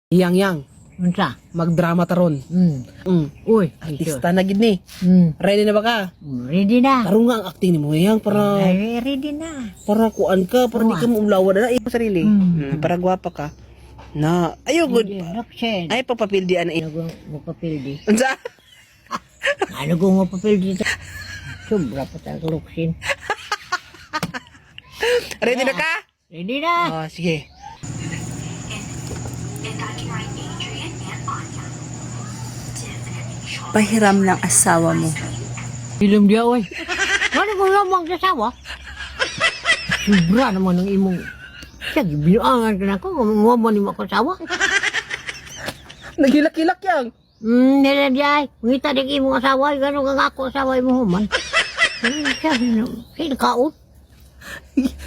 Yang, Unsa? magdrama taron. Uy, Artista na gid ni. Ready na ba ka? Ready na. Karon nga ang acting nimo yang para Ready na. para kuan ka, para di ka maulawa na iyong sarili. Para gwapa ka. Na, ayo good. Roxen. Ay papapildian na Ano ko mapapildi? Unsa? Ano ko mapapildi? Sobra pa tayo Roxen. Ready na ka? Ready na. Oh, sige. Pahiram ng asawa mo. Ilom dia, oy. Ano ko lamang sa sawa? Sobra naman ng imong. Sige, binuangan ka na ako. Ngumama ni mo ako sawa. Nagilak-kilak yang. Nila dia, ngita din imong asawa. Gano'n nga ako asawa imong human. Siya nakaon.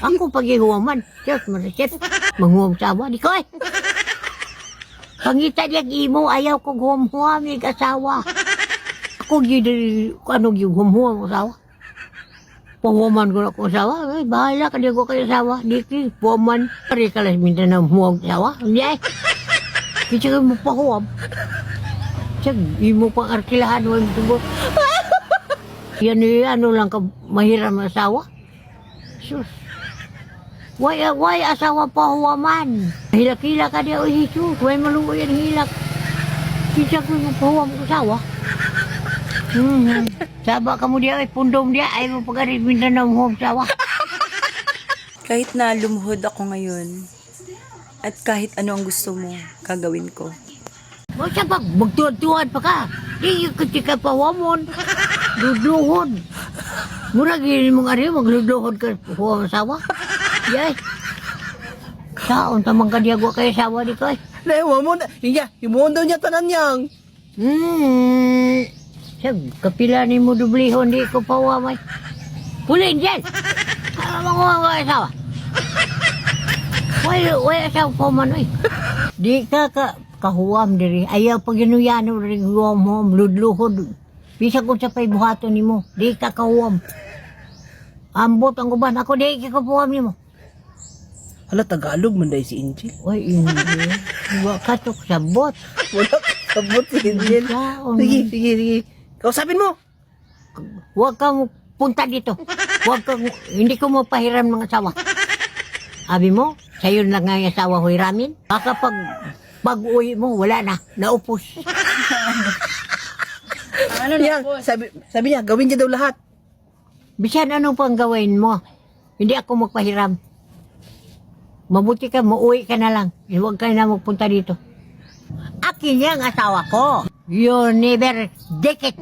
Ako pag-ihuwaman. Diyos, marisip. Manghuwam sawa. Di ko eh. Pangita diya imo, ayaw ko huwam-huwam yung asawa. Ako ano yung huwam-huwam asawa. Panghuwaman ko na akong asawa. Ay, bahala ka diya ko kayo asawa. Di ko, huwaman. Pari ka lang minta na huwam asawa. Hindi ay. Kasi mo pa huwam. Siya, imo pang arkilahan mo yung tubo. Yan ano lang ka mahiram na asawa. Sus. Why asawa pa huwaman? Hilak-hilak ka diya, oy Jesus. Why maluwa yan hilak? Sisa ko yung pahuwam ko asawa. Saba ka mo diya, pundong diya. Ay mo pag-arit minta na huwam asawa. Kahit na lumuhod ako ngayon, at kahit ano ang gusto mo, gagawin ko. Masa pag magtuwad-tuwad pa ka. Di yung ketika pahawamon. Ludluhod. Murag yun mong ari, magludluhod ka huwam asawa. Yes. Saon tamang kadiagwa kayo sawa di ko eh. Lewa mo na. Iya, himuon daw niya tanan yang. Sab, kapila ni mo dublihon di ko pawamay. Pulin dyan. Ano mga asawa? Why asawa pa man eh. Di ka kahuwam diri. Ayaw pag ginuyano rin huwam ludluhod. Bisa ko sa pay buhaton ni mo. Di ka kahuwam. Ambot ang uban. Ako di ka kapuwam ni mo. Hala, Tagalog man dahil si Angel. Uy, hindi. Iwa katok sa bot. Wala kabot si Angel. Sige. Kausapin mo. Huwag kang punta dito. Hindi ko mapahiram ng asawa. Abi mo, sa'yo lang nga yung asawa ko hiramin. Baka pag-uwi mo, wala na. Naupos. Yang, sabi niya, gawin niya daw lahat. Bisan anong pang gawin mo, hindi ako magpahiram. Mabuti ka, mauwi ka na lang. Huwag ka na magpunta dito. Akin yung asawa ko. You never take it.